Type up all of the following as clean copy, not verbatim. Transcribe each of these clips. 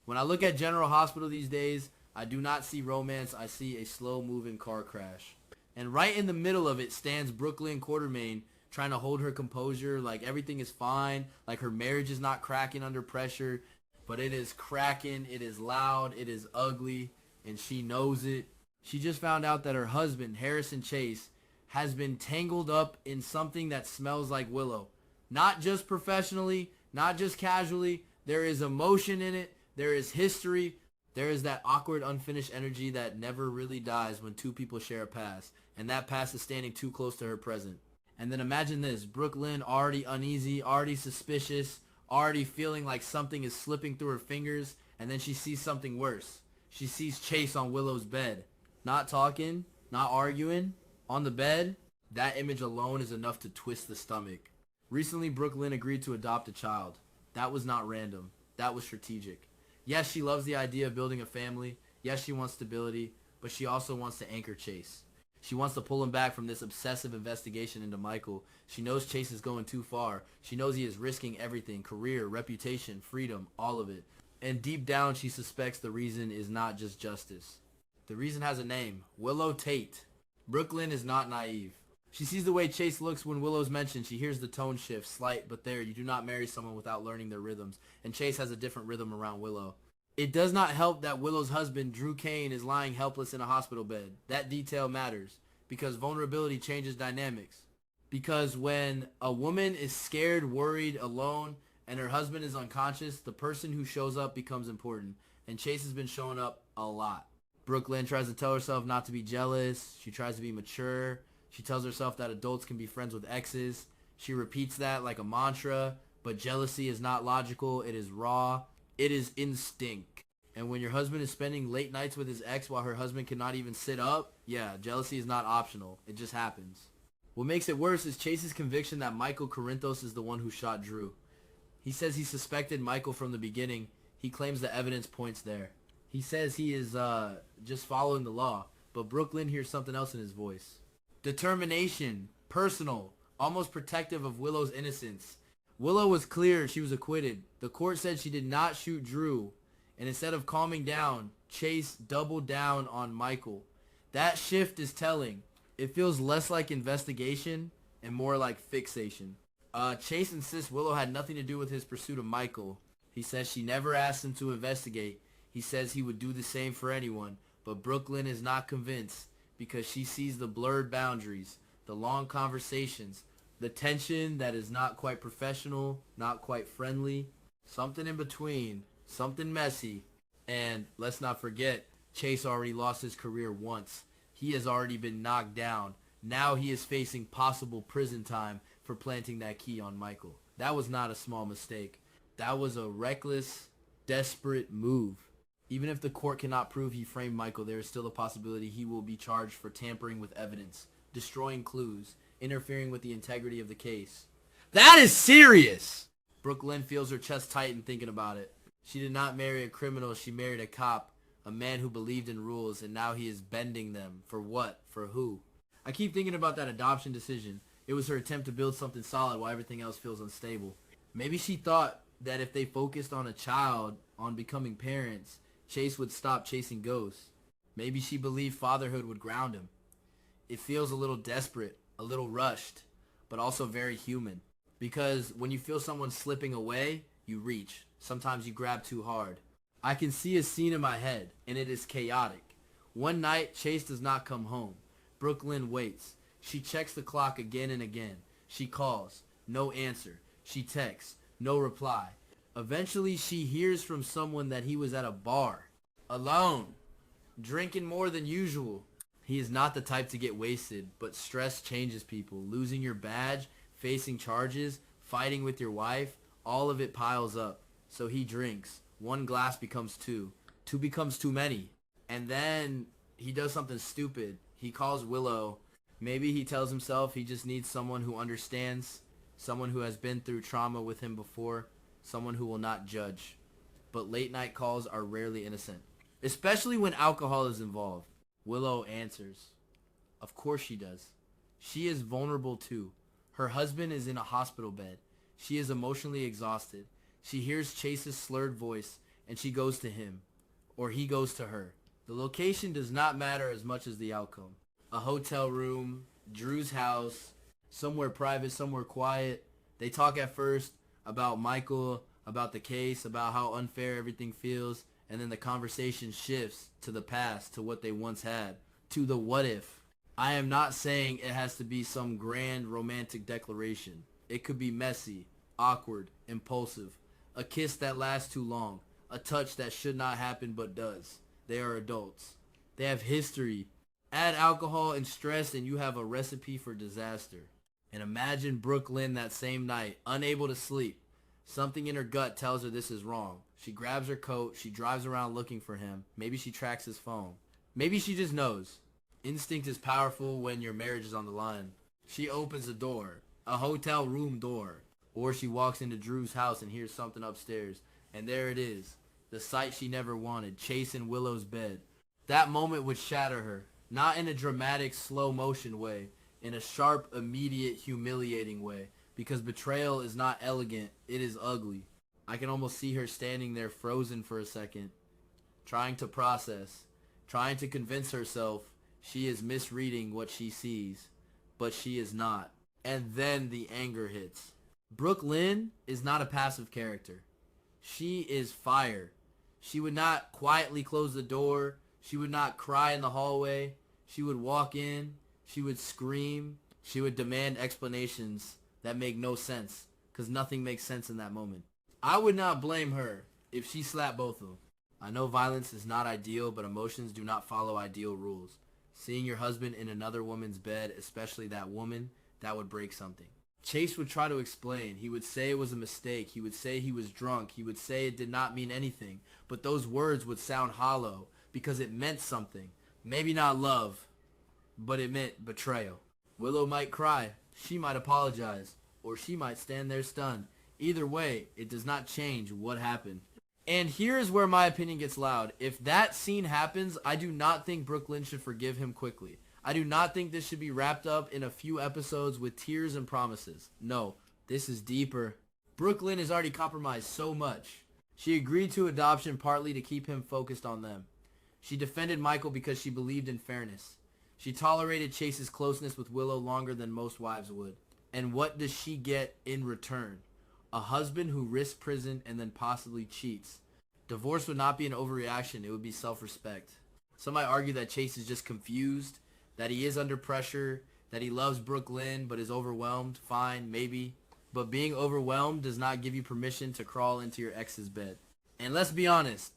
When I look at General Hospital these days, I do not see romance. I see a slow-moving car crash. And right in the middle of it stands Brook Lynn Quartermain trying to hold her composure like everything is fine, like her marriage is not cracking under pressure, but it is cracking, it is loud, it is ugly, and she knows it. She just found out that her husband, Harrison Chase, has been tangled up in something that smells like Willow. Not just professionally, not just casually. There is emotion in it. There is history. There is that awkward, unfinished energy that never really dies when two people share a past. And that past is standing too close to her present. And then imagine this. Brook Lynn already uneasy, already suspicious, already feeling like something is slipping through her fingers. And then she sees something worse. She sees Chase on Willow's bed. Not talking, not arguing, on the bed. That image alone is enough to twist the stomach. Recently, Brook Lynn agreed to adopt a child. That was not random. That was strategic. Yes, she loves the idea of building a family. Yes, she wants stability, but she also wants to anchor Chase. She wants to pull him back from this obsessive investigation into Michael. She knows Chase is going too far. She knows he is risking everything, career, reputation, freedom, all of it. And deep down, she suspects the reason is not just justice. The reason has a name, Willow Tate. Brook Lynn is not naive. She sees the way Chase looks when Willow's mentioned. She hears the tone shift, slight but there. You do not marry someone without learning their rhythms. And Chase has a different rhythm around Willow. It does not help that Willow's husband, Drew Kane, is lying helpless in a hospital bed. That detail matters because vulnerability changes dynamics. Because when a woman is scared, worried, alone, and her husband is unconscious, the person who shows up becomes important. And Chase has been showing up a lot. Brook Lynn tries to tell herself not to be jealous. She tries to be mature. She tells herself that adults can be friends with exes. She repeats that like a mantra, but jealousy is not logical. It is raw. It is instinct. And when your husband is spending late nights with his ex while her husband cannot even sit up, yeah, jealousy is not optional. It just happens. What makes it worse is Chase's conviction that Michael Corinthos is the one who shot Drew. He says he suspected Michael from the beginning. He claims the evidence points there. He says he is just following the law, but Brook Lynn hears something else in his voice. Determination, personal, almost protective of Willow's innocence. Willow was clear she was acquitted. The court said she did not shoot Drew, and instead of calming down, Chase doubled down on Michael. That shift is telling. It feels less like investigation and more like fixation. Chase insists Willow had nothing to do with his pursuit of Michael. He says she never asked him to investigate. He says he would do the same for anyone, but Brook Lynn is not convinced because she sees the blurred boundaries, the long conversations, the tension that is not quite professional, not quite friendly, something in between, something messy. And let's not forget, Chase already lost his career once. He has already been knocked down. Now he is facing possible prison time for planting that key on Michael. That was not a small mistake. That was a reckless, desperate move. Even if the court cannot prove he framed Michael, there is still a possibility he will be charged for tampering with evidence, destroying clues, interfering with the integrity of the case. That is serious! Brook Lynn feels her chest tighten thinking about it. She did not marry a criminal, she married a cop, a man who believed in rules, and now he is bending them. For what? For who? I keep thinking about that adoption decision. It was her attempt to build something solid while everything else feels unstable. Maybe she thought that if they focused on a child, on becoming parents, Chase would stop chasing ghosts. Maybe she believed fatherhood would ground him. It feels a little desperate, a little rushed, but also very human. Because when you feel someone slipping away, you reach. Sometimes you grab too hard. I can see a scene in my head, and it is chaotic. One night, Chase does not come home. Brook Lynn waits. She checks the clock again and again. She calls. No answer. She texts. No reply. Eventually, she hears from someone that he was at a bar, alone, drinking more than usual. He is not the type to get wasted, but stress changes people. Losing your badge, facing charges, fighting with your wife, all of it piles up. So he drinks. One glass becomes two. Two becomes too many. And then he does something stupid. He calls Willow. Maybe he tells himself he just needs someone who understands, someone who has been through trauma with him before, someone who will not judge. But late night calls are rarely innocent, especially when alcohol is involved. Willow answers. Of course she does. She is vulnerable too. Her husband is in a hospital bed. She is emotionally exhausted. She hears Chase's slurred voice, and she goes to him, or he goes to her. The location does not matter as much as the outcome. A hotel room, Drew's house, somewhere private, somewhere quiet. They talk at first about Michael, about the case, about how unfair everything feels, and then the conversation shifts to the past, to what they once had, to the what if. I am not saying it has to be some grand romantic declaration. It could be messy, awkward, impulsive, a kiss that lasts too long, a touch that should not happen but does. They are adults. They have history. Add alcohol and stress and you have a recipe for disaster. And imagine Brook Lynn that same night, unable to sleep. Something in her gut tells her this is wrong. She grabs her coat, she drives around looking for him. Maybe she tracks his phone. Maybe she just knows. Instinct is powerful when your marriage is on the line. She opens the door, a hotel room door. Or she walks into Drew's house and hears something upstairs. And there it is. The sight she never wanted, Chase in Willow's bed. That moment would shatter her. Not in a dramatic, slow motion way. In a sharp, immediate, humiliating way. Because betrayal is not elegant, it is ugly. I can almost see her standing there frozen for a second. Trying to process. Trying to convince herself she is misreading what she sees. But she is not. And then the anger hits. Brook Lynn is not a passive character. She is fire. She would not quietly close the door. She would not cry in the hallway. She would walk in. She would scream. She would demand explanations that make no sense, because nothing makes sense in that moment. I would not blame her if she slapped both of them. I know violence is not ideal, but emotions do not follow ideal rules. Seeing your husband in another woman's bed, especially that woman, that would break something. Chase would try to explain. He would say it was a mistake. He would say he was drunk. He would say it did not mean anything. But those words would sound hollow because it meant something. Maybe not love, but it meant betrayal. Willow might cry. She might apologize. Or she might stand there stunned. Either way, it does not change what happened. And here is where my opinion gets loud. If that scene happens, I do not think Brook Lynn should forgive him quickly. I do not think this should be wrapped up in a few episodes with tears and promises. No, this is deeper. Brook Lynn has already compromised so much. She agreed to adoption partly to keep him focused on them. She defended Michael because she believed in fairness. She tolerated Chase's closeness with Willow longer than most wives would. And what does she get in return? A husband who risks prison and then possibly cheats. Divorce would not be an overreaction, it would be self-respect. Some might argue that Chase is just confused, that he is under pressure, that he loves Brook Lynn but is overwhelmed. Fine, maybe. But being overwhelmed does not give you permission to crawl into your ex's bed. And let's be honest,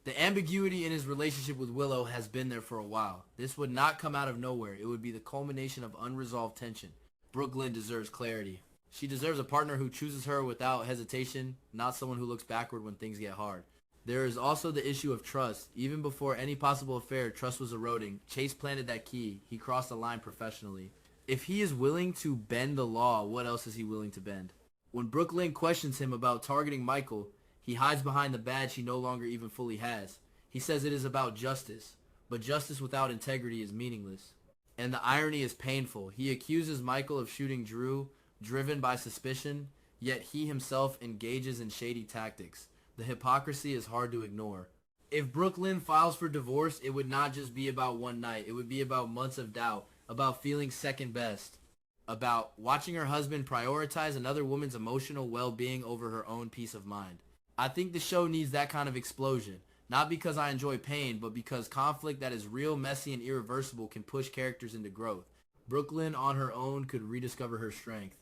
the ambiguity in his relationship with Willow has been there for a while. This would not come out of nowhere. It would be the culmination of unresolved tension. Brook Lynn deserves clarity. She deserves a partner who chooses her without hesitation, not someone who looks backward when things get hard. There is also the issue of trust. Even before any possible affair, trust was eroding. Chase planted that key. He crossed the line professionally. If he is willing to bend the law, what else is he willing to bend? When Brook Lynn questions him about targeting Michael, he hides behind the badge he no longer even fully has. He says it is about justice, but justice without integrity is meaningless. And the irony is painful. He accuses Michael of shooting Drew, driven by suspicion, yet he himself engages in shady tactics. The hypocrisy is hard to ignore. If Brook Lynn files for divorce, it would not just be about one night. It would be about months of doubt, about feeling second best, about watching her husband prioritize another woman's emotional well-being over her own peace of mind. I think the show needs that kind of explosion. Not because I enjoy pain, but because conflict that is real, messy, and irreversible can push characters into growth. Brook Lynn on her own could rediscover her strength.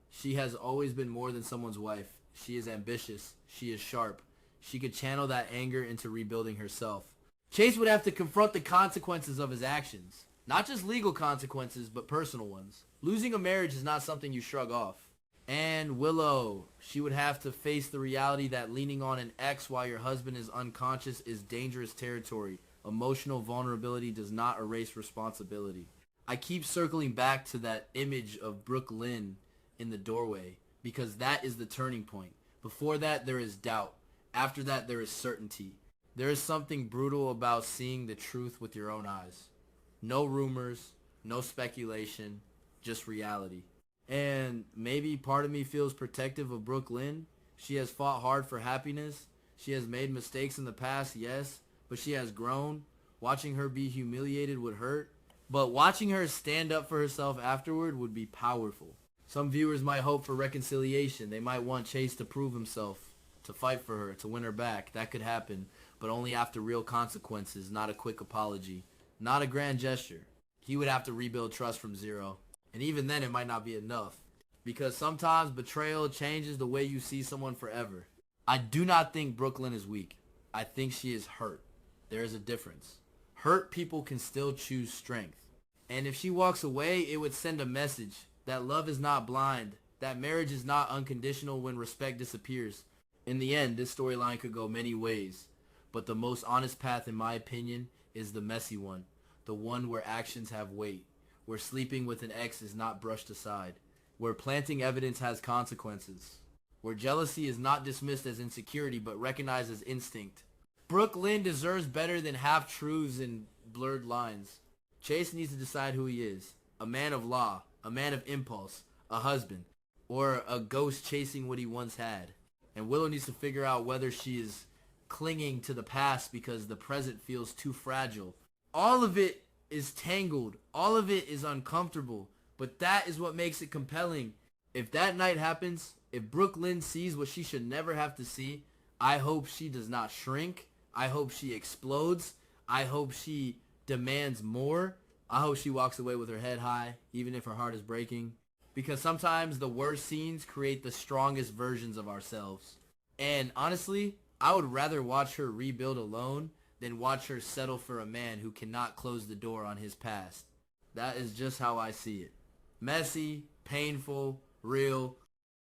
She has always been more than someone's wife. She is ambitious. She is sharp. She could channel that anger into rebuilding herself. Chase would have to confront the consequences of his actions. Not just legal consequences, but personal ones. Losing a marriage is not something you shrug off. And Willow, she would have to face the reality that leaning on an ex while your husband is unconscious is dangerous territory. Emotional vulnerability does not erase responsibility. I keep circling back to that image of Brook Lynn in the doorway because that is the turning point. Before that, there is doubt. After that, there is certainty. There is something brutal about seeing the truth with your own eyes. No rumors, no speculation, just reality. And maybe part of me feels protective of Brook Lynn. She has fought hard for happiness. She has made mistakes in the past, yes, but she has grown. Watching her be humiliated would hurt, but watching her stand up for herself afterward would be powerful. Some viewers might hope for reconciliation. They might want Chase to prove himself, to fight for her, to win her back. That could happen, but only after real consequences, not a quick apology, not a grand gesture. He would have to rebuild trust from zero, and even then it might not be enough, because sometimes betrayal changes the way you see someone forever. I do not think Brook Lynn is weak. I think she is hurt. There is a difference. Hurt people can still choose strength. And if she walks away, it would send a message that love is not blind, that marriage is not unconditional when respect disappears. In the end, this storyline could go many ways, but the most honest path, in my opinion, is the messy one. The one where actions have weight, where sleeping with an ex is not brushed aside, where planting evidence has consequences, where jealousy is not dismissed as insecurity but recognized as instinct. Brook Lynn deserves better than half-truths and blurred lines. Chase needs to decide who he is. A man of law, a man of impulse, a husband, or a ghost chasing what he once had. And Willow needs to figure out whether she is clinging to the past because the present feels too fragile. All of it is tangled. All of it is uncomfortable. But that is what makes it compelling. If that night happens, if Brook Lynn sees what she should never have to see, I hope she does not shrink. I hope she explodes. I hope she demands more. I hope she walks away with her head high, even if her heart is breaking. Because sometimes the worst scenes create the strongest versions of ourselves. And honestly, I would rather watch her rebuild alone than watch her settle for a man who cannot close the door on his past. That is just how I see it. Messy, painful, real,